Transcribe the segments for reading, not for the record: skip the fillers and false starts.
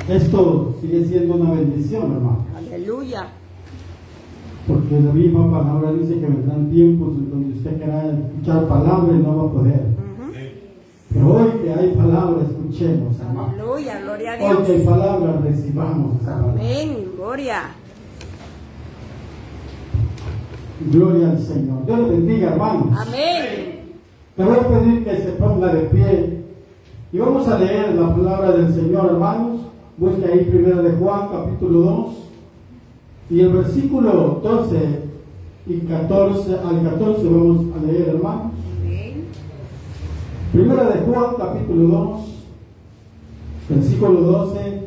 Esto sigue siendo una bendición, hermano. Aleluya. Porque la misma palabra dice que vendrán tiempos en donde usted quiera escuchar palabra y no va a poder. Pero hoy que hay palabra, escuchemos, hermano. Aleluya, gloria a Hoy Dios. que hay palabra, recibamos esa palabra. Amén, gloria. Gloria al Señor. Dios le bendiga, hermanos. Amén. Le voy a pedir que se ponga de pie y vamos a leer la palabra del Señor, hermanos. Busque ahí 1 de Juan, capítulo 2, y el versículo 12 y 14 al 14 vamos a leer, hermanos. Amén. 1 de Juan, capítulo 2, versículo 12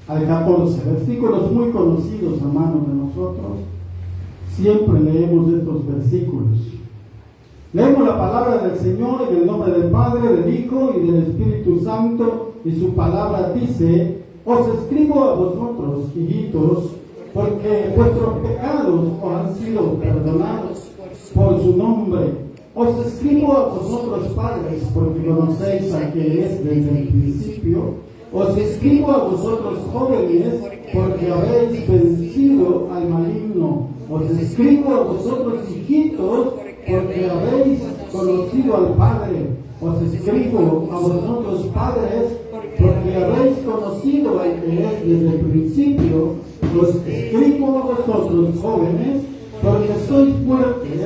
al 14. Versículos muy conocidos, hermanos, de nosotros. Siempre leemos estos versículos. Leemos la palabra del Señor en el nombre del Padre, del Hijo y del Espíritu Santo, y su palabra dice: os escribo a vosotros, hijitos, porque vuestros pecados os han sido perdonados por su nombre. Os escribo a vosotros, padres, porque conocéis al que es desde el principio. Os escribo a vosotros, jóvenes, porque habéis vencido al maligno. Os escribo a vosotros, hijitos, porque habéis conocido al Padre. Os escribo a vosotros, padres, porque habéis conocido al que es desde el principio. Os escribo a vosotros, jóvenes, porque sois fuertes,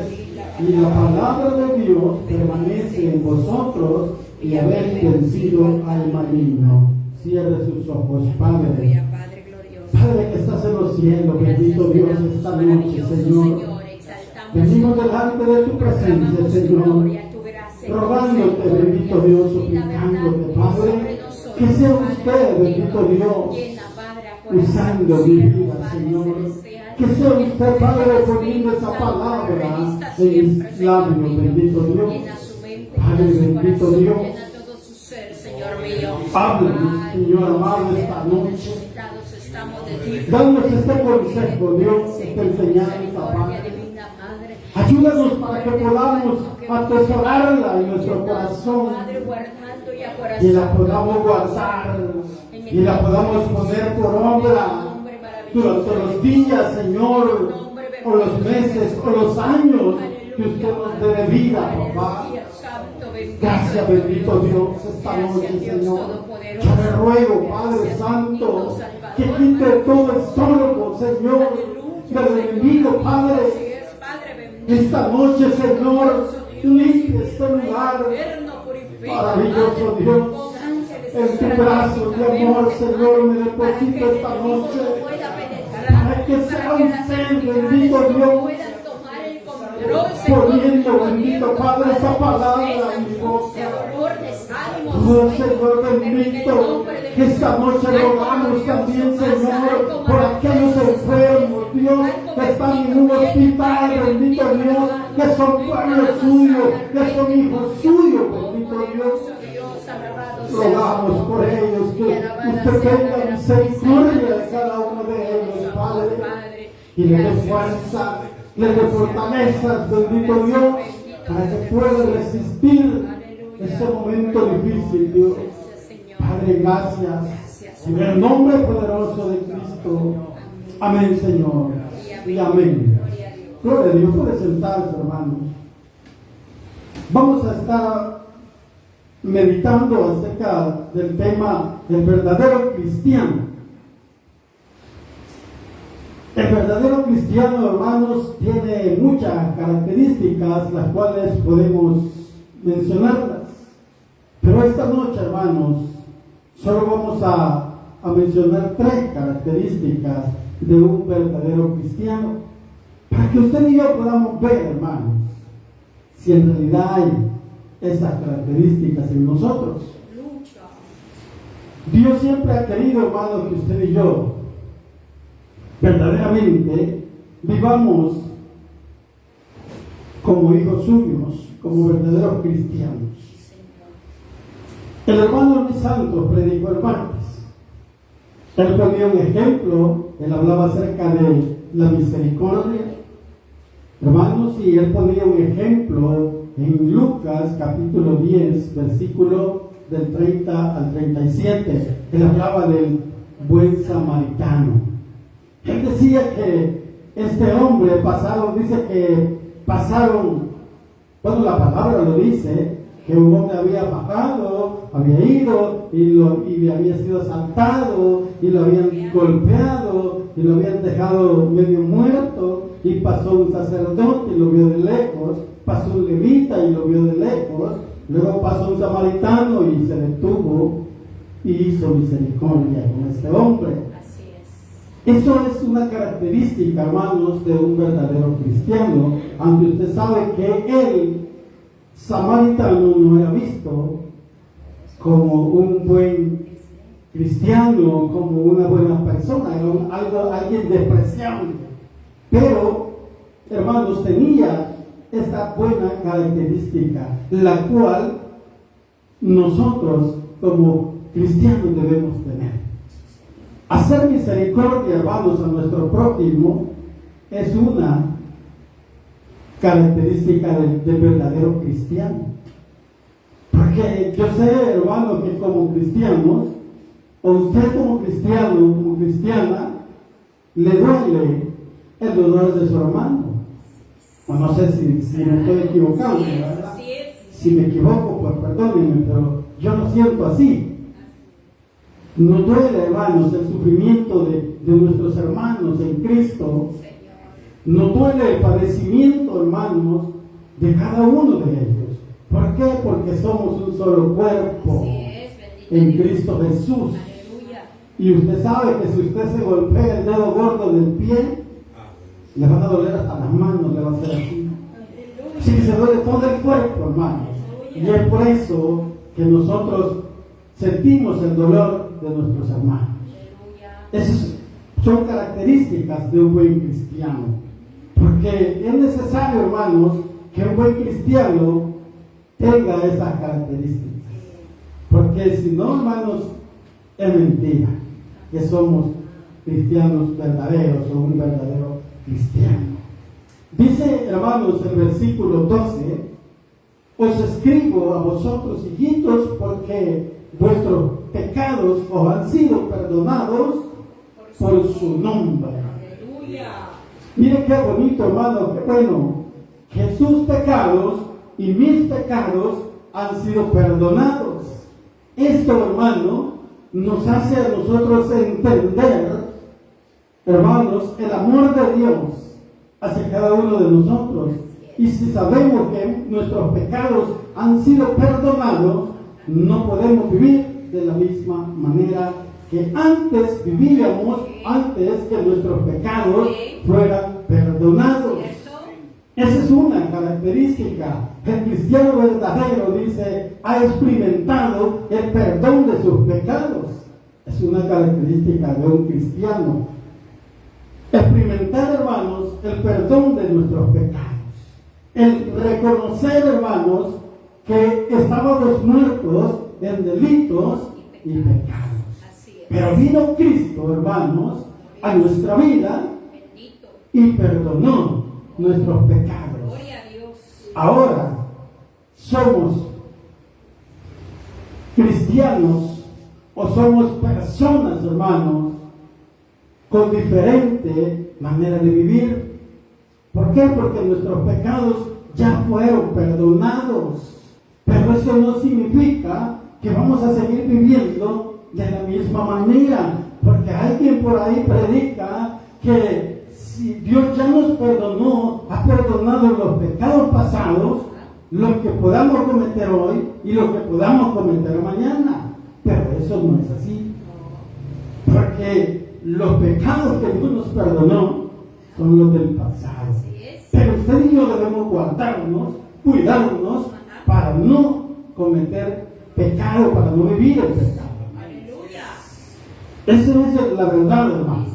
y la palabra de Dios permanece en vosotros, y habéis vencido al maligno. Cierre sus ojos, Padre. Padre que estás en los cielos, bendito Dios, esta noche, Señor. Venimos delante de tu presencia, Señor, rogándote, bendito Dios, suplicándote, Padre, que sea usted, bendito Dios, usando mi vida, Señor. Que sea usted, Padre, poniendo esa palabra en mis labios, bendito Dios. Padre, bendito Dios. Háblanos, Señor amado, esta noche. Danos este consejo, Dios, esta enseñanza, Padre. Ayúdanos para que podamos atesorarla en nuestro corazón y la podamos guardar y la podamos poner por obra durante los días, Señor, o los meses, o los años que usted nos dé de vida, papá. Gracias, bendito Dios, esta noche, Señor. Yo le ruego, Padre Santo, que quite todo estorbo, Señor, del enemigo, Padre. Esta noche, Señor, limpia este lugar. Maravilloso Dios, en tu brazo de amor, Señor, me deposita esta noche. Para que sea usted, bendito Dios, poniendo, bendito Padre, esa palabra en mi boca. Oh Señor bendito, que esta noche rogamos también, Señor, por aquellos enfermos, Dios, que están en un hospital, bendito Dios, que son pueblos suyos, que son hijos suyos, bendito Dios. Rogamos por ellos, que usted tenga misericordia de cada uno de ellos, Padre, y les dé fuerza, les dé fortalezas, bendito Dios, para que puedan resistir este momento difícil, Dios. Padre, gracias. En el nombre poderoso de Cristo. Amén, Señor. Y amén. Gloria a Dios. Puede sentarse, hermanos. Vamos a estar meditando acerca del tema del verdadero cristiano. El verdadero cristiano, hermanos, tiene muchas características, las cuales podemos mencionarlas. Pero esta noche, hermanos, solo vamos a mencionar 3 características de un verdadero cristiano, para que usted y yo podamos ver, hermanos, si en realidad hay esas características en nosotros. Dios siempre ha querido, hermanos, que usted y yo verdaderamente vivamos como hijos suyos, como verdaderos cristianos. El hermano Luis Santos predicó el martes. Él ponía un ejemplo, él hablaba acerca de la misericordia, hermanos, y él ponía un ejemplo en Lucas capítulo 10, versículo del 30 al 37. Él hablaba del buen samaritano. Él decía que este hombre pasaron, bueno, la palabra lo dice, que un hombre había bajado, había ido y había sido asaltado y lo habían golpeado y lo habían dejado medio muerto, y pasó un sacerdote y lo vio de lejos, pasó un levita y lo vio de lejos, luego pasó un samaritano y se detuvo y hizo misericordia con este hombre. Así es. Eso es una característica, hermanos, de un verdadero cristiano, aunque usted sabe que el samaritano no era visto como un buen cristiano, como una buena persona, era alguien despreciable. Pero, hermanos, tenía esta buena característica, la cual nosotros como cristianos debemos tener. Hacer misericordia, hermanos, a nuestro prójimo es una característica del verdadero cristiano. Porque yo sé, hermano, que como cristianos, o usted como cristiano, como cristiana, le duele el dolor de su hermano. O no sé si me estoy equivocando, ¿verdad? Si me equivoco, pues perdónenme, pero yo lo siento así. Nos duele, hermanos, el sufrimiento de nuestros hermanos en Cristo. Nos duele el padecimiento, hermanos, de cada uno de ellos. ¿Por qué? Porque somos un solo cuerpo en Cristo Jesús. Y usted sabe que si usted se golpea el dedo gordo del pie, le van a doler hasta las manos, le va a hacer así. Sí, se duele todo el cuerpo, hermanos. Y es por eso que nosotros sentimos el dolor de nuestros hermanos. Esas son características de un buen cristiano. Porque es necesario, hermanos, que un buen cristiano tenga esas características. Porque si no, hermanos, es mentira que somos cristianos verdaderos o un verdadero cristiano. Dice, hermanos, el versículo 12: os escribo a vosotros, hijitos, porque vuestros pecados os han sido perdonados por su nombre. Aleluya. Mire qué bonito, hermano, qué bueno, que sus pecados y mis pecados han sido perdonados. Esto, hermano, nos hace a nosotros entender, hermanos, el amor de Dios hacia cada uno de nosotros. Y si sabemos que nuestros pecados han sido perdonados, no podemos vivir de la misma manera que antes vivíamos, antes que nuestros pecados fueran perdonados. Esa es una característica. El cristiano verdadero, dice, ha experimentado el perdón de sus pecados. Es una característica de un cristiano. Experimentar, hermanos, el perdón de nuestros pecados. El reconocer, hermanos, que estábamos muertos en delitos y pecados. Pero vino Cristo, hermanos, a nuestra vida y perdonó nuestros pecados. Ahora somos cristianos o somos personas, hermanos, con diferente manera de vivir. ¿Por qué? Porque nuestros pecados ya fueron perdonados. Pero eso no significa que vamos a seguir viviendo de la misma manera. Porque alguien por ahí predica que si Dios ya nos perdonó, ha perdonado los pecados pasados, lo que podamos cometer hoy y lo que podamos cometer mañana. Pero eso no es así. Porque los pecados que Dios nos perdonó son los del pasado. Pero usted y yo debemos guardarnos, cuidarnos para no cometer pecado, para no vivir el pecado. Esa es la verdad, hermano.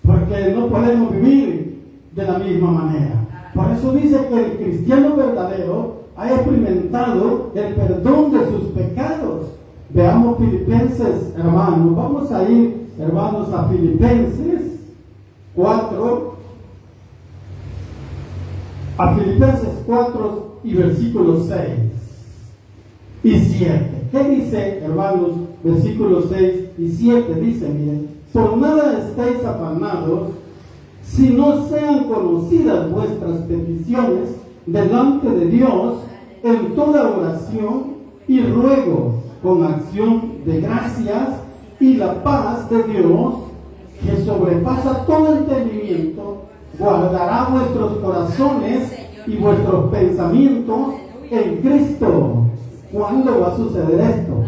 Porque no podemos vivir de la misma manera. Por eso dice que el cristiano verdadero ha experimentado el perdón de sus pecados. Veamos Filipenses, hermanos. Vamos a ir, hermanos, a Filipenses 4. A Filipenses 4 y versículos 6 y 7. ¿Qué dice, hermanos, versículos 6 y 7, dice, miren, por nada estéis afanados, si no sean conocidas vuestras peticiones delante de Dios en toda oración y ruego con acción de gracias, y la paz de Dios, que sobrepasa todo entendimiento, guardará vuestros corazones y vuestros pensamientos en Cristo. ¿Cuándo va a suceder esto?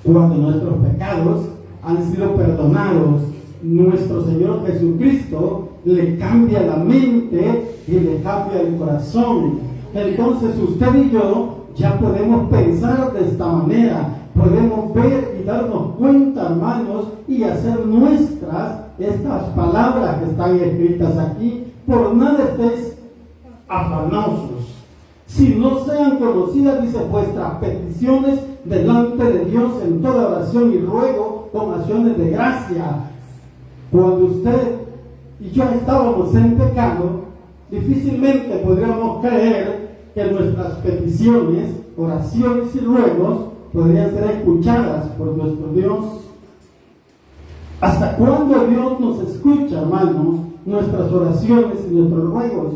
Cuando nuestros pecados han sido perdonados, nuestro Señor Jesucristo le cambia la mente y le cambia el corazón. Entonces usted y yo ya podemos pensar de esta manera, podemos ver y darnos cuenta, hermanos, y hacer nuestras estas palabras que están escritas aquí. Por nada estéis afanosos, si no sean conocidas, dice, vuestras peticiones delante de Dios en toda oración y ruego con acciones de gracia. Cuando usted y yo estábamos en pecado, difícilmente podríamos creer que nuestras peticiones, oraciones y ruegos podrían ser escuchadas por nuestro Dios. ¿Hasta cuándo Dios nos escucha, hermanos, nuestras oraciones y nuestros ruegos?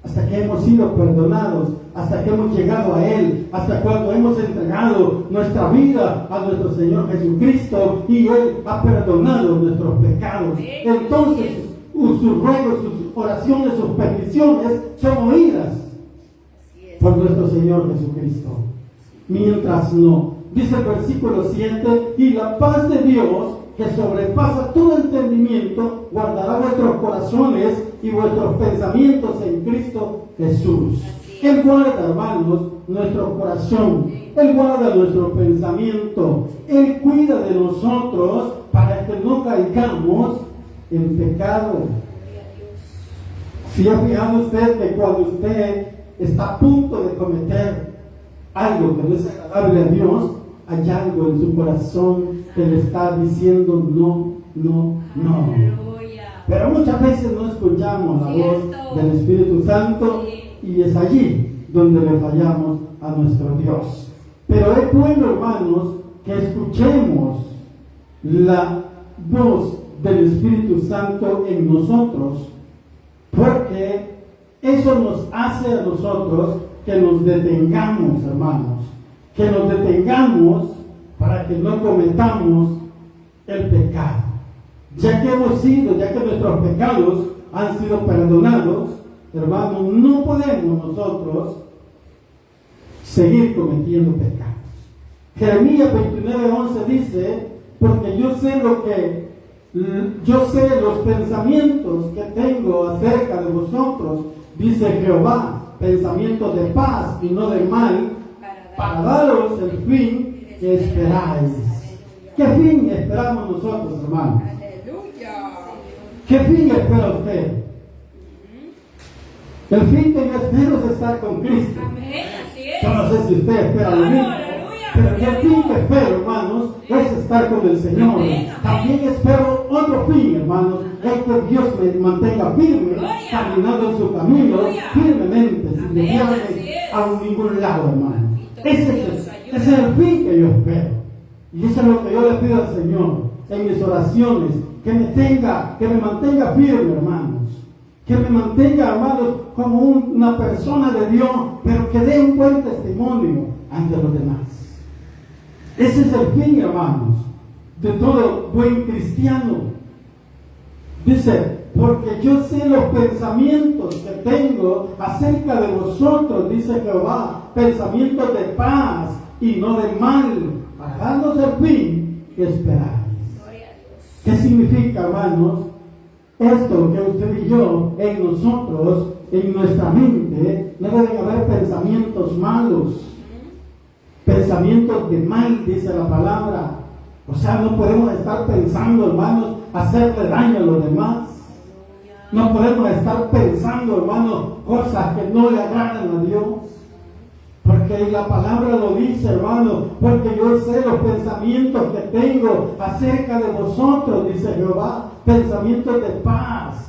Hasta que hemos sido perdonados, hasta que hemos llegado a Él, hasta cuando hemos entregado nuestra vida a nuestro Señor Jesucristo y Él ha perdonado nuestros pecados. Entonces sus ruegos, sus oraciones, sus peticiones son oídas por nuestro Señor Jesucristo. Mientras no, dice el versículo 7, y la paz de Dios, que sobrepasa todo entendimiento, guardará vuestros corazones y vuestros pensamientos en Cristo Jesús. Él guarda, hermanos, nuestro corazón, Él guarda nuestro pensamiento, Él cuida de nosotros para que no caigamos en pecado. Si ha fijado usted que cuando usted está a punto de cometer algo que no es agradable a Dios, hay algo en su corazón que le está diciendo no, no, no. Pero muchas veces no escuchamos la voz del Espíritu Santo y es allí donde le fallamos a nuestro Dios. Pero es bueno, hermanos, que escuchemos la voz del Espíritu Santo en nosotros, porque eso nos hace a nosotros que nos detengamos, hermanos, que nos detengamos para que no cometamos el pecado. Ya que nuestros pecados han sido perdonados, hermanos, no podemos nosotros seguir cometiendo pecados. Jeremías 29:11 dice, porque yo sé los pensamientos que tengo acerca de vosotros, dice Jehová, pensamientos de paz y no de mal, para daros el fin que esperáis. ¿Qué fin esperamos nosotros, hermanos? ¿Qué fin espera usted? El fin que yo espero es estar con Cristo. Yo no sé si usted espera lo mismo, pero el fin que espero, hermanos, es estar con el Señor. También espero otro fin, hermanos, es que Dios me mantenga firme, caminando en su camino, firmemente, sin desviarme a ningún lado, hermano. Ese es el fin que yo espero. Y eso es lo que yo le pido al Señor en mis oraciones, que me mantenga firme, hermanos. Que me mantenga, hermanos, como una persona de Dios, pero que dé un buen testimonio ante los demás. Ese es el fin, hermanos, de todo buen cristiano. Dice, porque yo sé los pensamientos que tengo acerca de vosotros, dice Jehová, pensamientos de paz y no de mal, para darnos el fin que esperáis. ¿Qué significa, hermanos? Esto que usted y yo, en nosotros, en nuestra mente, no deben haber pensamientos malos, pensamientos de mal, dice la palabra. O sea, no podemos estar pensando, hermanos, hacerle daño a los demás. No podemos estar pensando, hermanos, cosas que no le agradan a Dios. Porque la palabra lo dice, hermano, porque yo sé los pensamientos que tengo acerca de vosotros, dice Jehová, pensamientos de paz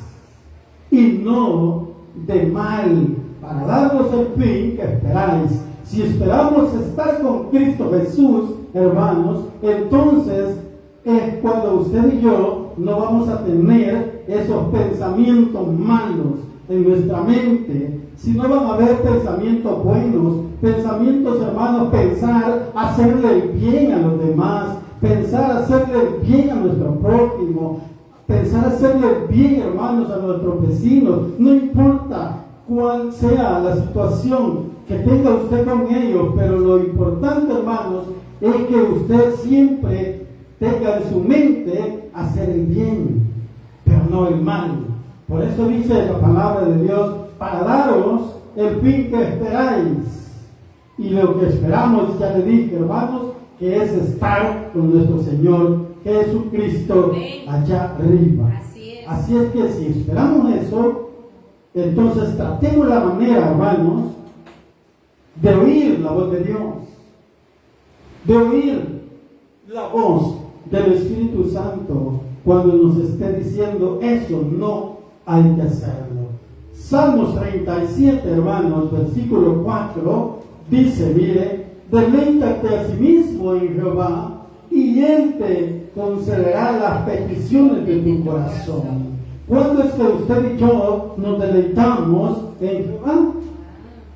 y no de mal, para daros el fin que esperáis. Si esperamos estar con Cristo Jesús, hermanos, entonces es cuando usted y yo no vamos a tener esos pensamientos malos en nuestra mente, sino van a haber pensamientos buenos, pensamientos, hermanos, pensar hacerle el bien a los demás, pensar hacerle el bien a nuestro prójimo, pensar hacerle el bien, hermanos, a nuestros vecinos, no importa cuál sea la situación que tenga usted con ellos, pero lo importante, hermanos, es que usted siempre tenga en su mente hacer el bien, pero no el mal. Por eso dice la palabra de Dios, para daros el fin que esperáis. Y lo que esperamos, ya le dije, hermanos, que es estar con nuestro Señor Jesucristo allá arriba. Así es que si esperamos eso, entonces tratemos la manera, hermanos, de oír la voz de Dios, de oír la voz del Espíritu Santo cuando nos esté diciendo eso no hay que hacerlo. Salmos 37, hermanos, versículo 4, dice, mire, deleítate a sí mismo en Jehová y Él te concederá las peticiones de tu corazón. ¿Cuándo es que usted y yo nos deleitamos en Jehová?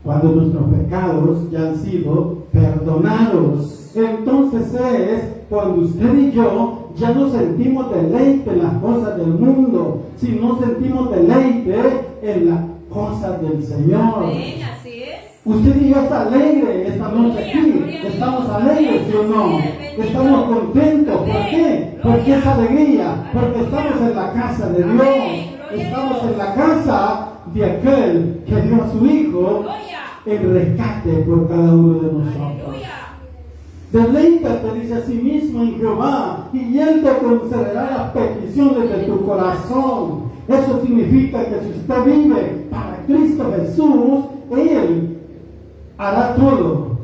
Cuando nuestros pecados ya han sido perdonados. Entonces es cuando usted y yo ya no sentimos deleite en las cosas del mundo, sino sentimos deleite en las cosas del Señor. Amén, así es. Usted y yo está alegre esta noche aquí. Estamos alegres, ¿sí o no? Estamos contentos. ¿Por qué? Porque es alegría. Porque estamos en la casa de Dios. Estamos en la casa de aquel que dio a su Hijo en rescate por cada uno de nosotros. Deleítate, dice, a sí mismo en Jehová, y Él te concederá las peticiones de tu corazón. Eso significa que si usted vive para Cristo Jesús, Él hará todo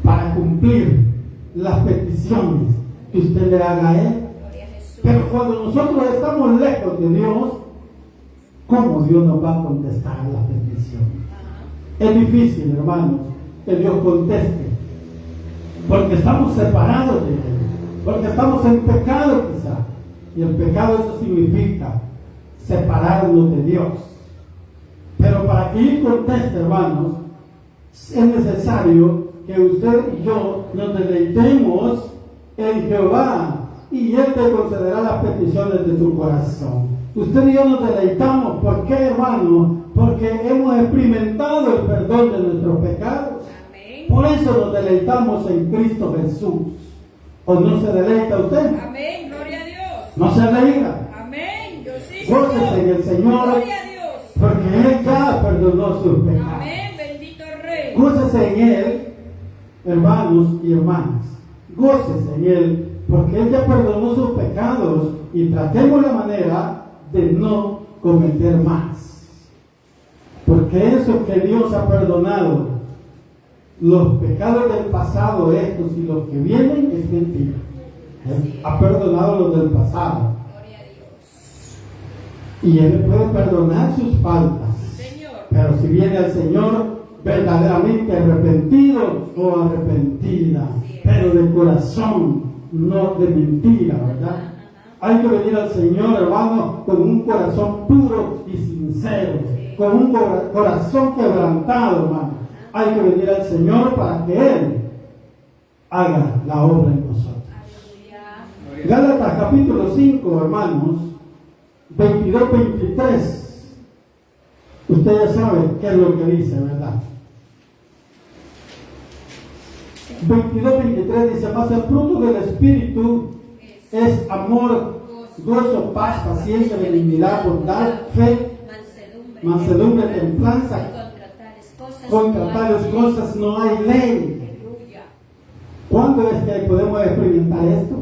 para cumplir las peticiones que usted le haga a Él. Pero cuando nosotros estamos lejos de Dios, ¿cómo Dios nos va a contestar las peticiones? Es difícil, hermanos, que Dios conteste, porque estamos separados de Él, porque estamos en pecado quizá, y el pecado eso significa separarnos de Dios. Pero para que Él conteste, hermanos, es necesario que usted y yo nos deleitemos en Jehová y Él te concederá las peticiones de tu corazón. Usted y yo nos deleitamos. ¿Por qué, hermano? Porque hemos experimentado el perdón de nuestros pecados. Amén. Por eso nos deleitamos en Cristo Jesús. ¿O no se deleita usted? Amén, gloria a Dios. No se alegra. Amén, yo sí. Gócese en el Señor, Gloria a Dios. porque Él ya perdonó sus pecados. Amén, bendito Rey. Gócese en Él, hermanos y hermanas. Gócese en Él, porque Él ya perdonó sus pecados, y tratemos la manera de no cometer más. Porque eso que Dios ha perdonado, los pecados del pasado, estos y los que vienen, es mentira. Él ha perdonado los del pasado. Gloria a Dios. Y Él puede perdonar sus faltas. Señor. Pero si viene al Señor verdaderamente arrepentido o arrepentida, pero de corazón, no de mentira, ¿verdad? Hay que venir al Señor, hermano, con un corazón puro y sincero, con un corazón quebrantado, hermano. Hay que venir al Señor para que Él haga la obra en nosotros. Gálatas capítulo 5, hermanos, 22-23. Usted ya sabe qué es lo que dice, ¿verdad? 22-23 dice, mas el fruto del Espíritu es amor, gozo, paz, paciencia, benignidad, bondad, fe, mansedumbre, templanza. Contra tales cosas no hay ley. ¿Cuándo es que podemos experimentar esto?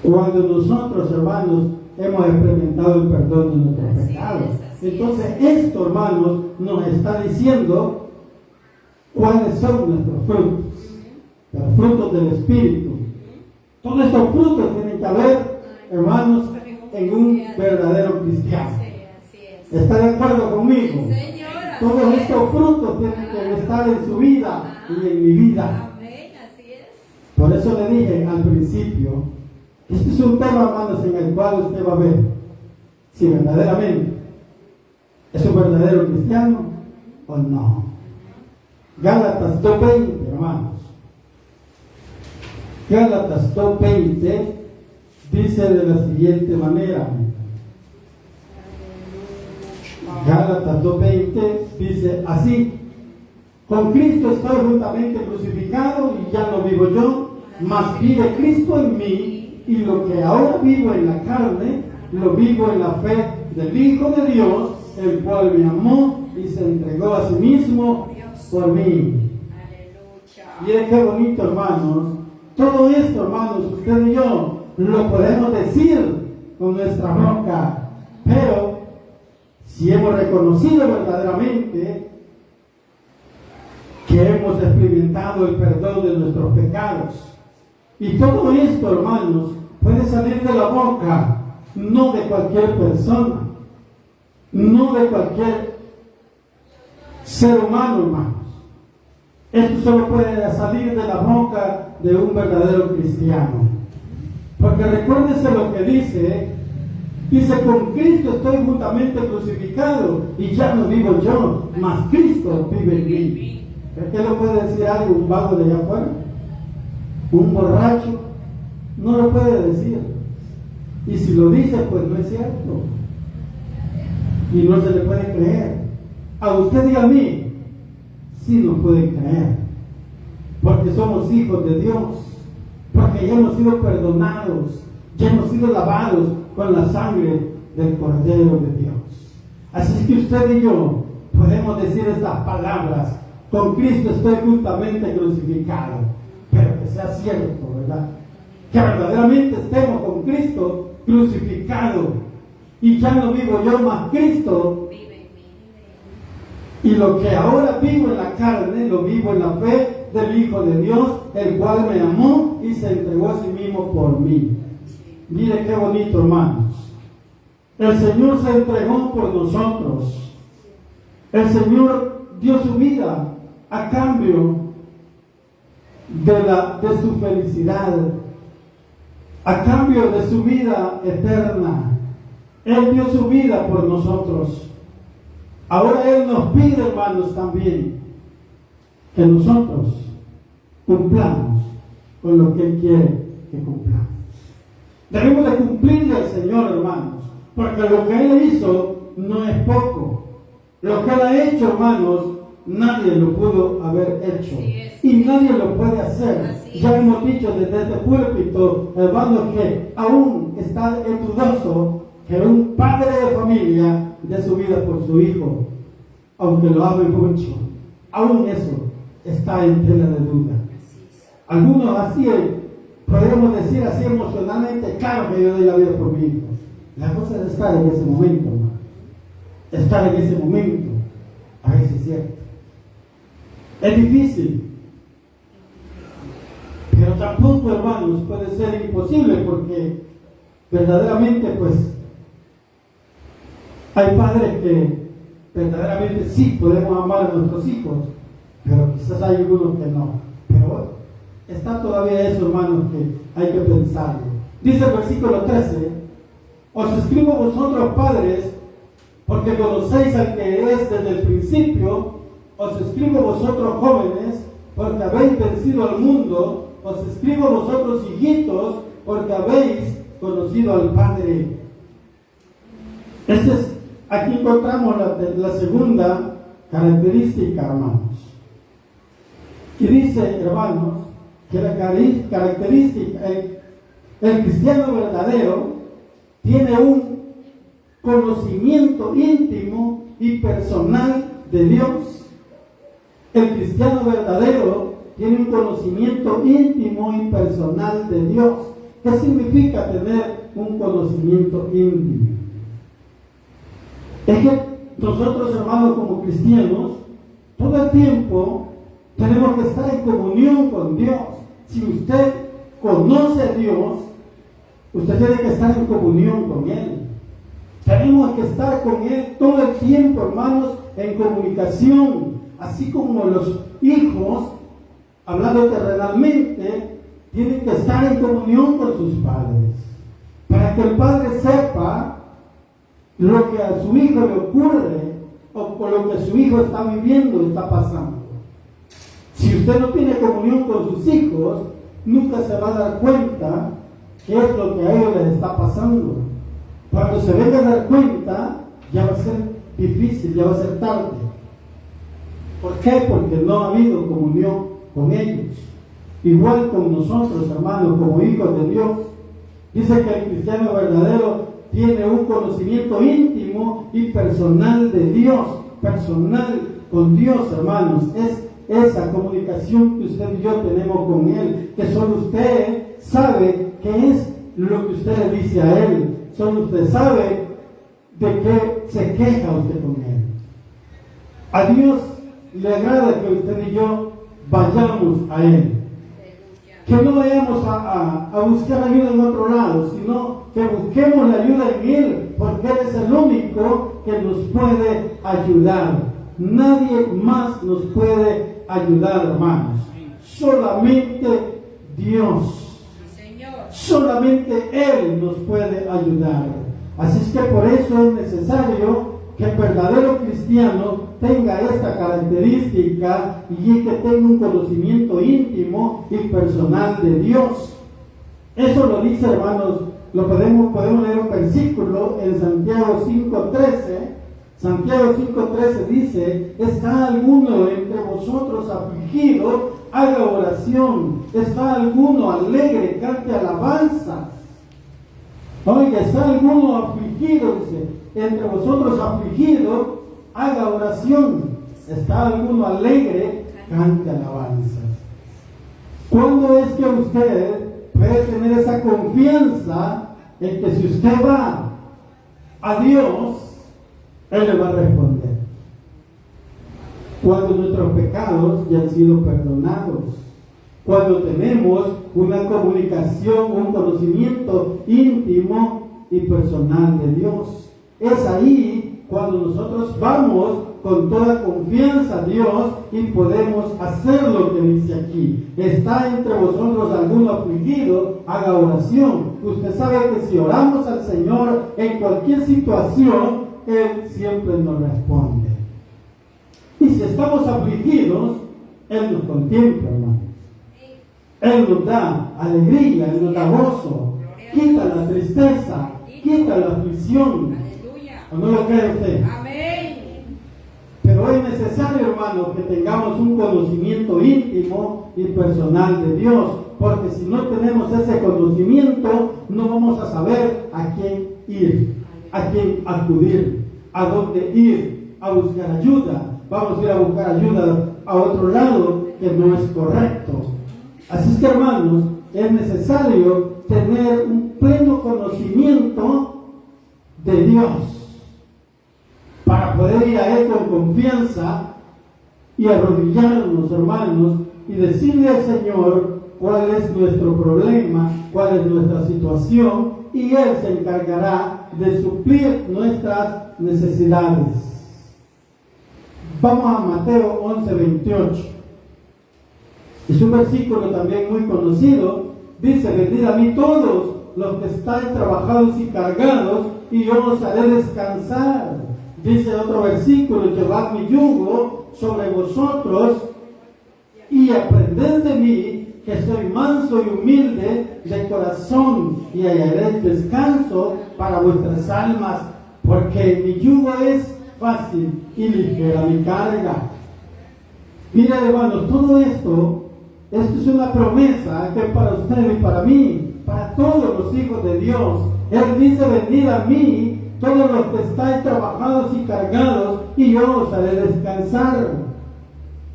Cuando nosotros, hermanos, hemos experimentado el perdón de nuestros pecados. Entonces esto, hermanos, nos está diciendo cuáles son nuestros frutos. Los frutos del Espíritu. Todos estos frutos tienen que haber, hermanos, en un verdadero cristiano. ¿Está de acuerdo conmigo? Todos estos frutos tienen que estar en su vida y en mi vida. Por eso le dije al principio, este es un tema, hermanos, en el cual usted va a ver si verdaderamente es un verdadero cristiano o no. Gálatas 2:20, hermanos. Gálatas 2:20 dice de la siguiente manera. Gálatas 2:20 dice así: con Cristo estoy juntamente crucificado y ya no vivo yo, mas vive Cristo en mí, y lo que ahora vivo en la carne, lo vivo en la fe del Hijo de Dios, el cual me amó y se entregó a sí mismo por mí. Miren qué bonito, hermanos. Todo esto, hermanos, usted y yo lo podemos decir con nuestra boca, pero si hemos reconocido verdaderamente que hemos experimentado el perdón de nuestros pecados, y todo esto, hermanos, puede salir de la boca, no de cualquier persona, no de cualquier ser humano, hermanos. Esto solo puede salir de la boca de un verdadero cristiano. Porque recuérdese lo que dice, con Cristo estoy juntamente crucificado y ya no vivo yo, mas Cristo vive en mí. ¿Qué lo puede decir algo un vago de allá afuera? ¿Un borracho? No lo puede decir. Y si lo dice, pues no es cierto. Y no se le puede creer. A usted y a mí sí nos pueden creer, porque somos hijos de Dios, porque ya hemos sido perdonados, ya hemos sido lavados con la sangre del Cordero de Dios. Así es que usted y yo podemos decir estas palabras: con Cristo estoy juntamente crucificado. Pero que sea cierto, ¿verdad? Que verdaderamente estemos con Cristo crucificado, y ya no vivo yo, mas Cristo vive en mí. Y lo que ahora vivo en la carne, lo vivo en la fe del Hijo de Dios, el cual me amó y se entregó a sí mismo por mí. Mire qué bonito, hermanos. El Señor se entregó por nosotros. El Señor dio su vida a cambio de su felicidad, a cambio de su vida eterna. Él dio su vida por nosotros. Ahora Él nos pide, hermanos, también que nosotros cumplamos con lo que Él quiere que cumplamos. Debemos de cumplirle al Señor, hermanos, porque lo que Él hizo no es poco. Lo que Él ha hecho, hermanos, nadie lo pudo haber hecho. Y nadie lo puede hacer. Ya hemos dicho desde este púlpito, hermanos, que aún está dudoso que un padre de familia dé su vida por su hijo, aunque lo ame mucho. Aún eso está en tela de duda. Algunos así, podemos decir así emocionalmente: claro que yo doy la vida por mi hijo. La cosa es estar en ese momento, hermano. Estar en ese momento, a ver si es cierto. Es difícil, pero tampoco, hermanos, puede ser imposible, porque verdaderamente, pues, hay padres que verdaderamente sí podemos amar a nuestros hijos, pero quizás hay algunos que no. Pero bueno, está todavía eso, hermanos, que hay que pensarlo. Dice el versículo 13: os escribo vosotros, padres, porque conocéis al que es desde el principio. Os escribo vosotros, jóvenes, porque habéis vencido al mundo. Os escribo vosotros, hijitos, porque habéis conocido al Padre. Aquí encontramos la segunda característica, hermanos. Y dice, hermanos, que la característica, el cristiano verdadero tiene un conocimiento íntimo y personal de Dios. El cristiano verdadero tiene un conocimiento íntimo y personal de Dios. ¿Qué significa tener un conocimiento íntimo? Es que nosotros, hermanos, como cristianos, todo el tiempo tenemos que estar en comunión con Dios. Si usted conoce a Dios, usted tiene que estar en comunión con Él. Tenemos que estar con Él todo el tiempo, hermanos, en comunicación. Así como los hijos, hablando terrenalmente, tiene que estar en comunión con sus padres, para que el padre sepa lo que a su hijo le ocurre o por lo que su hijo está viviendo, está pasando. Si usted no tiene comunión con sus hijos, nunca se va a dar cuenta qué es lo que a ellos les está pasando. Cuando se venga a dar cuenta, ya va a ser difícil, ya va a ser tarde. ¿Por qué? Porque no ha habido comunión con ellos. Igual con nosotros, hermanos, como hijos de Dios. Dice que el cristiano verdadero tiene un conocimiento íntimo y personal de Dios, personal con Dios, hermanos. Es esa comunicación que usted y yo tenemos con Él, que solo usted sabe qué es lo que usted le dice a Él, solo usted sabe de qué se queja usted con Él. A Dios le agrada que usted y yo vayamos a Él, que no vayamos a buscar ayuda en otro lado, sino que busquemos la ayuda en Él, porque Él es el único que nos puede ayudar. Nadie más nos puede ayudar, hermanos. Solamente Dios. Solamente Él nos puede ayudar. Así es que por eso es necesario que el verdadero cristiano tenga esta característica y que tenga un conocimiento íntimo y personal de Dios. Eso lo dice, hermanos, podemos leer un versículo en Santiago 5:13. Santiago 5:13 dice: ¿está alguno entre vosotros afligido? Haga oración. ¿Está alguno alegre? Cante alabanzas. Oiga, ¿está alguno afligido? Dice, entre vosotros afligido, haga oración. ¿Está alguno alegre? Cante alabanzas. ¿Cuándo es que usted puede tener esa confianza en que si usted va a Dios, Él le va a responder? Cuando nuestros pecados ya han sido perdonados, cuando tenemos una comunicación, un conocimiento íntimo y personal de Dios. Es ahí cuando nosotros vamos con toda confianza a Dios y podemos hacer lo que dice aquí. ¿Está entre vosotros alguno afligido? Haga oración. Usted sabe que si oramos al Señor en cualquier situación, Él siempre nos responde. Y si estamos afligidos, Él nos contempla, hermano. Él nos da alegría, Él nos da gozo, quita la tristeza, quita la aflicción. ¿O no lo cree usted? Amén. Pero es necesario, hermano, que tengamos un conocimiento íntimo y personal de Dios, porque si no tenemos ese conocimiento, no vamos a saber a quién ir, a quién acudir, a dónde ir, a buscar ayuda. Vamos a ir a buscar ayuda a otro lado que no es correcto. Así es que, hermanos, es necesario tener un pleno conocimiento de Dios para poder ir a Él con confianza y arrodillarnos, hermanos, y decirle al Señor cuál es nuestro problema, cuál es nuestra situación, y Él se encargará de suplir nuestras necesidades. Vamos a Mateo 11:28. Es un versículo también muy conocido. Dice: venid a mí todos los que estáis trabajados y cargados, y yo os haré descansar. Dice otro versículo: llevad mi yugo sobre vosotros y aprended de mí, que soy manso y humilde de corazón, y hallaréis descanso para vuestras almas, porque mi yugo es fácil y ligera mi carga. Mira, hermanos, todo esto es una promesa que es para usted y para mí, para todos los hijos de Dios. Él dice: venid a mí todos los que estáis trabajados y cargados, y yo os haré descansar.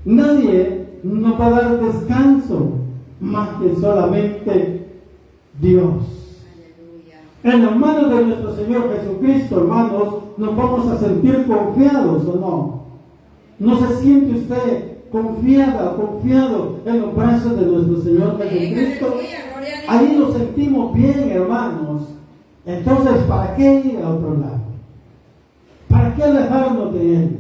Nadie nos va a dar descanso más que solamente Dios. En las manos de nuestro Señor Jesucristo, hermanos, nos vamos a sentir confiados, ¿o no? ¿No se siente usted confiada o confiado en los brazos de nuestro Señor Jesucristo? Ahí nos sentimos bien, hermanos. Entonces, ¿para qué ir a otro lado? ¿Para qué alejarnos de Él?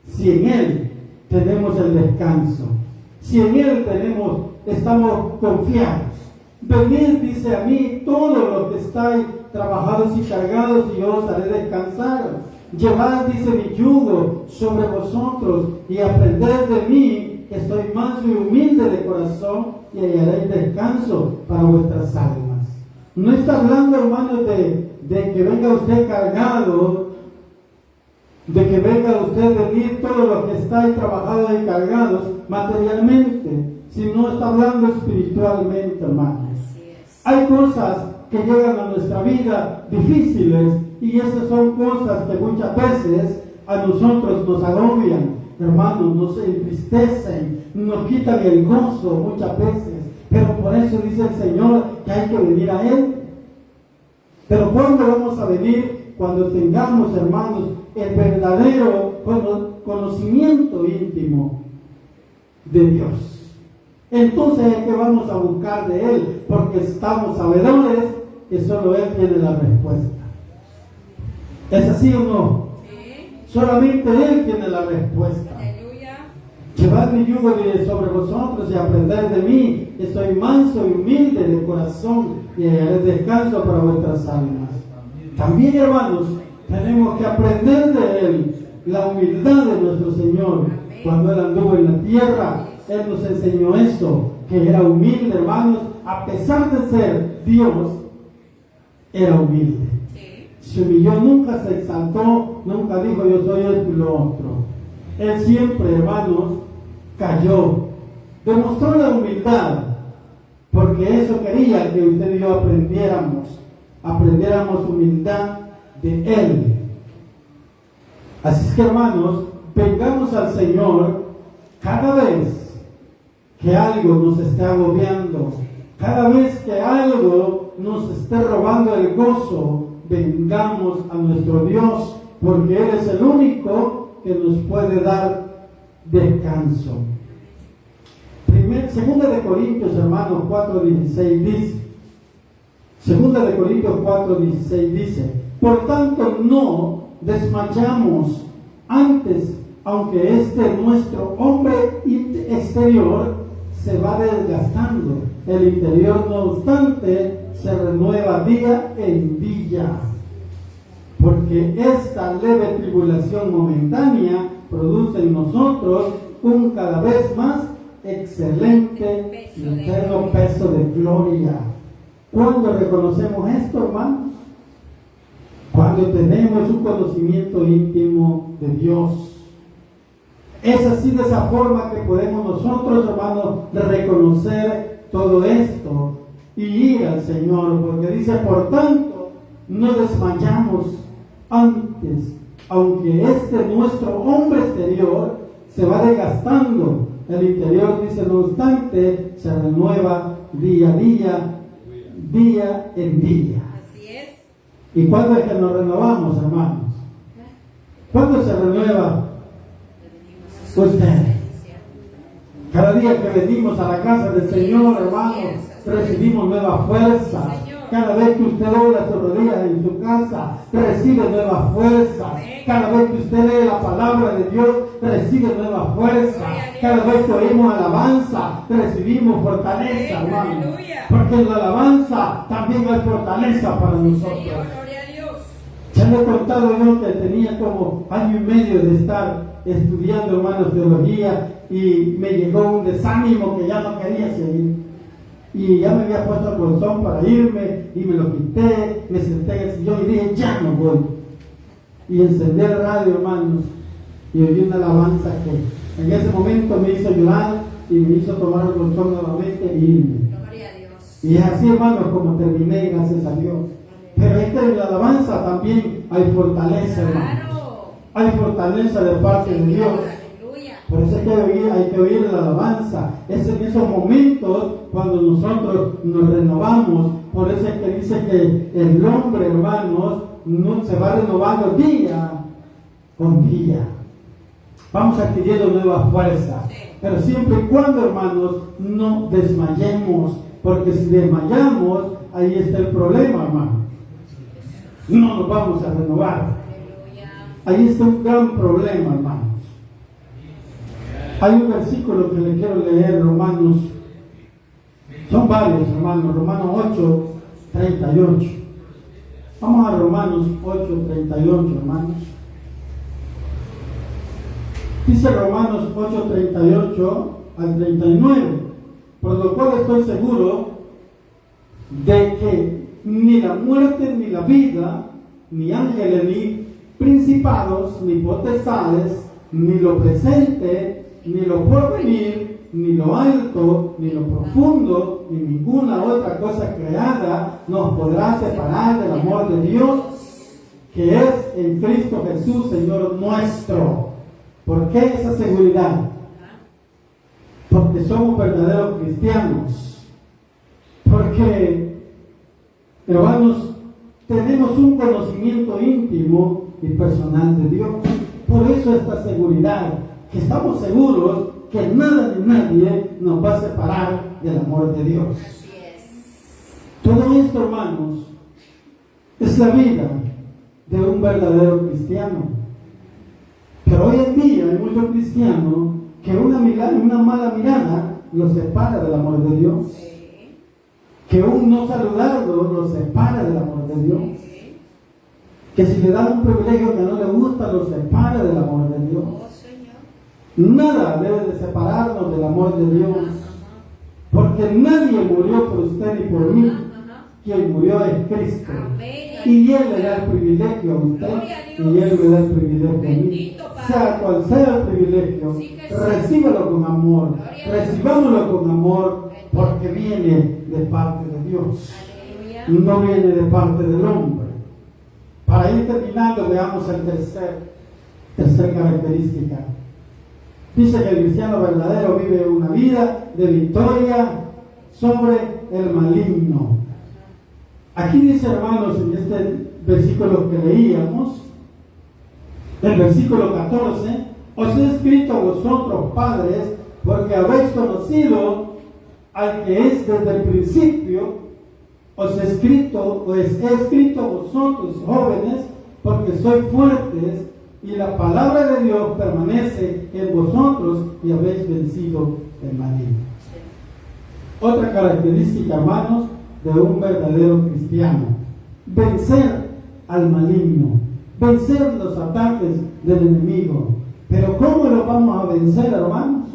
Si en Él tenemos el descanso, si en Él tenemos estamos confiados. Venid, dice a mí, todos los que estáis trabajados y cargados, y yo os haré descansar. Llevad, dice, mi yugo sobre vosotros y aprended de mí, que soy manso y humilde de corazón, y hallaréis descanso para vuestras almas. No está hablando, hermanos, de que venga usted cargado, de que venga usted venir todos los que estáis trabajados y cargados materialmente, sino está hablando espiritualmente, hermanos. Hay cosas que llegan a nuestra vida difíciles, y esas son cosas que muchas veces a nosotros nos agobian, hermanos, nos entristecen, nos quitan el gozo muchas veces, pero por eso dice el Señor que hay que venir a Él. Pero ¿cuándo vamos a venir? Cuando tengamos, hermanos, el verdadero conocimiento íntimo de Dios. Entonces es que vamos a buscar de Él, porque estamos sabedores que solo Él tiene la respuesta. ¿Es así o no? Sí. Solamente Él tiene la respuesta. Aleluya. Llevad mi yugo sobre vosotros y aprended de mí, que soy manso y humilde de corazón, y hallaré descanso para vuestras almas. También, hermanos, tenemos que aprender de Él la humildad de nuestro Señor. Cuando Él anduvo en la tierra, Él nos enseñó eso, que era humilde, hermanos. A pesar de ser Dios, era humilde. Se humilló, nunca se exaltó, nunca dijo yo soy esto y lo otro. Él siempre, hermanos, cayó, demostró la humildad, porque eso quería que usted y yo aprendiéramos humildad de Él. Así es que, hermanos, vengamos al Señor cada vez que algo nos esté agobiando, cada vez que algo nos esté robando el gozo. Vengamos a nuestro Dios, porque Él es el único que nos puede dar descanso. Segunda de Corintios, hermanos, 4:16 dice, Segunda de Corintios 4:16 dice, por tanto no desmayamos, antes, aunque nuestro hombre exterior se va desgastando, el interior no obstante se renueva día en día, porque esta leve tribulación momentánea produce en nosotros un cada vez más excelente y eterno peso de gloria. ¿Cuándo reconocemos esto, hermanos? Cuando tenemos un conocimiento íntimo de Dios. Es así, de esa forma, que podemos nosotros, hermanos, reconocer todo esto y ir al Señor, porque dice, por tanto, no desmayamos, antes, aunque nuestro hombre exterior se va desgastando, el interior, dice, no obstante, se renueva día a día, día en día. Así es. ¿Y cuándo es que nos renovamos, hermanos? ¿Cuándo se renueva usted? Cada día que venimos a la casa del Señor, hermanos, recibimos nueva fuerza. Cada vez que usted ora sus rodillas en su casa, recibe nueva fuerza. Cada vez que usted lee la palabra de Dios, recibe nueva fuerza. Cada vez que oímos alabanza, recibimos fortaleza, hermano. Porque en la alabanza también hay fortaleza para nosotros. Ya le he contado yo que tenía como año y medio de estar estudiando, hermanos, teología, y me llegó un desánimo que ya no quería seguir. Y ya me había puesto el bolsón para irme, y me lo quité, me senté en el sillón y dije, ya no voy. Y encendí el radio, hermanos, y oí una alabanza que en ese momento me hizo llorar y me hizo tomar el bolsón nuevamente y irme. Gloria a Dios. Y es así, hermanos, como terminé, gracias a Dios. Pero en la alabanza también hay fortaleza, hermanos. Hay fortaleza de parte de Dios. Por eso hay que oír la alabanza. Es en esos momentos cuando nosotros nos renovamos. Por eso es que dice que el hombre, hermanos, no se va renovando día con día. Vamos adquiriendo nueva fuerza. Pero siempre y cuando, hermanos, no desmayemos. Porque si desmayamos, ahí está el problema, hermano. No nos vamos a renovar. Ahí está un gran problema, hermanos. Hay un versículo que le quiero leer, Romanos Son varios, hermanos. Romanos 8, 38. Vamos a Romanos 8, 38, hermanos. Dice Romanos 8, 38 al 39. Por lo cual estoy seguro de que ni la muerte, ni la vida, ni ángeles, ni principados, ni potestades, ni lo presente, ni lo porvenir, ni lo alto, ni lo profundo, ni ninguna otra cosa creada nos podrá separar del amor de Dios que es en Cristo Jesús, Señor nuestro. ¿Por qué esa seguridad? Porque somos verdaderos cristianos. Porque, hermanos, tenemos un conocimiento íntimo y personal de Dios. Por eso esta seguridad, que estamos seguros que nada ni nadie nos va a separar del amor de Dios. Así es. Todo esto, hermanos, es la vida de un verdadero cristiano. Pero hoy en día hay muchos cristianos que una mala mirada los separa del amor de Dios. Sí. Que un no saludarlo los separa del amor de Dios. Sí. Que si le dan un privilegio que no le gusta, los separa del amor de Dios. Oh, Señor. Nada debe de separarnos del amor de Dios. Porque nadie murió por usted ni por mí. Quien murió es Cristo. Amén. Y Él le da el privilegio a usted y Él me da el privilegio a mí. Bendito Padre. Sea cual sea el privilegio, Sí, Jesús. recíbalo con amor. Gloria a Dios. Recibámoslo con amor porque viene de parte de Dios. Aleluya. No viene de parte del hombre. Para ir terminando, veamos el tercer característica. Dice que el cristiano verdadero vive una vida de victoria sobre el maligno. Aquí dice, hermanos, en este versículo que leíamos, el versículo 14, os he escrito a vosotros, padres, porque habéis conocido al que es desde el principio. Os he escrito a vosotros, jóvenes, porque sois fuertes, y la palabra de Dios permanece en vosotros, y habéis vencido el maligno. Otra característica, hermanos, de un verdadero cristiano: vencer al maligno, vencer los ataques del enemigo. Pero ¿cómo lo vamos a vencer, hermanos?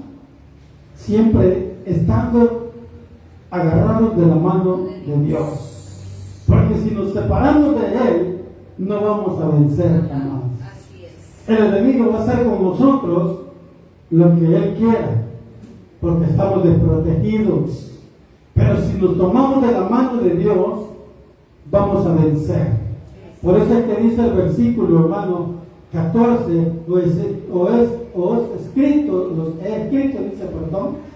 Siempre estando agarrados de la mano de Dios. Porque si nos separamos de Él, no vamos a vencer jamás. Así es. El enemigo va a hacer con nosotros lo que Él quiera, porque estamos desprotegidos. Pero si nos tomamos de la mano de Dios, vamos a vencer. Por eso es que dice el versículo, hermano, 14, os he escrito,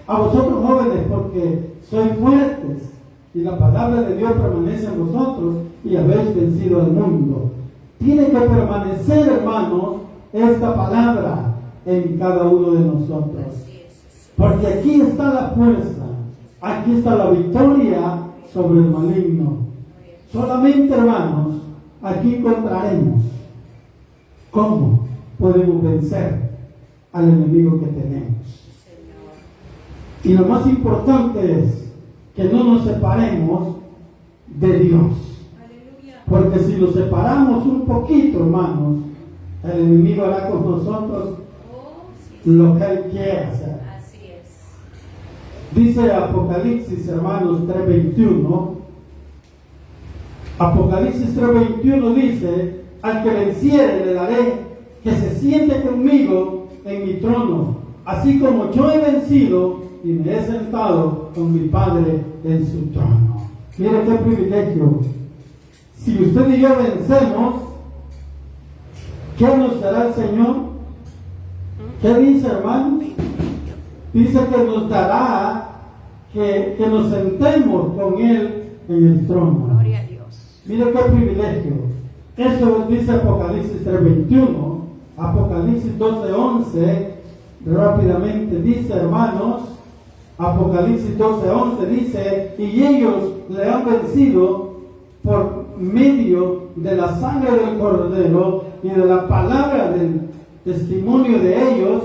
a vosotros jóvenes, porque sois fuertes, y la palabra de Dios permanece en vosotros, y habéis vencido al mundo. Tiene que permanecer, hermanos, esta palabra en cada uno de nosotros. Así es. Porque aquí está la fuerza, aquí está la victoria sobre el maligno. Solamente, hermanos, aquí encontraremos cómo podemos vencer al enemigo que tenemos. Señor. Y lo más importante es que no nos separemos de Dios. Aleluya. Porque si nos separamos un poquito, hermanos, el enemigo hará con nosotros Oh, sí. lo que Él quiere hacer. Así es. Dice Apocalipsis, hermanos, 3:21. Apocalipsis 3:21 dice: al que venciere le daré que se siente conmigo en mi trono, así como yo he vencido y me he sentado con mi Padre en su trono. Mire qué privilegio. Si usted y yo vencemos, ¿qué nos dará el Señor? ¿Qué dice, hermanos? Dice que nos dará que nos sentemos con Él en el trono. Gloria a Dios. Mire qué privilegio. Eso dice Apocalipsis 3:21. Apocalipsis 12:11 rápidamente dice, hermanos, Apocalipsis 12:11 dice: y ellos le han vencido por medio de la sangre del Cordero y de la palabra del testimonio de ellos,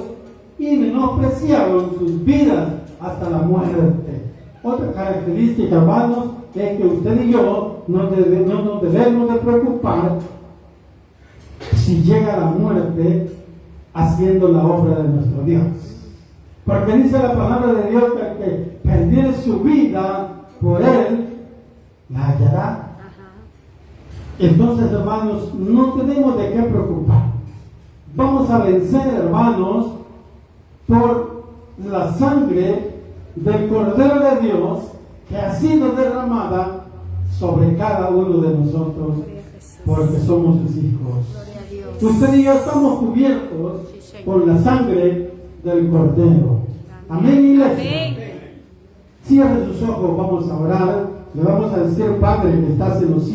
y menospreciaron sus vidas hasta la muerte. Otra característica, hermanos, es que usted y yo no nos debemos de preocupar si llega la muerte haciendo la obra de nuestro Dios. Porque dice la palabra de Dios que el que perdiere su vida por Él, la hallará. Entonces, hermanos, no tenemos de qué preocupar. Vamos a vencer, hermanos, por la sangre del Cordero de Dios que ha sido derramada sobre cada uno de nosotros, porque somos sus hijos. Usted y yo estamos cubiertos por la sangre del Cordero. Amén, iglesia. Cierre sus ojos, vamos a orar. Le vamos a decir, Padre que estás en los cielos.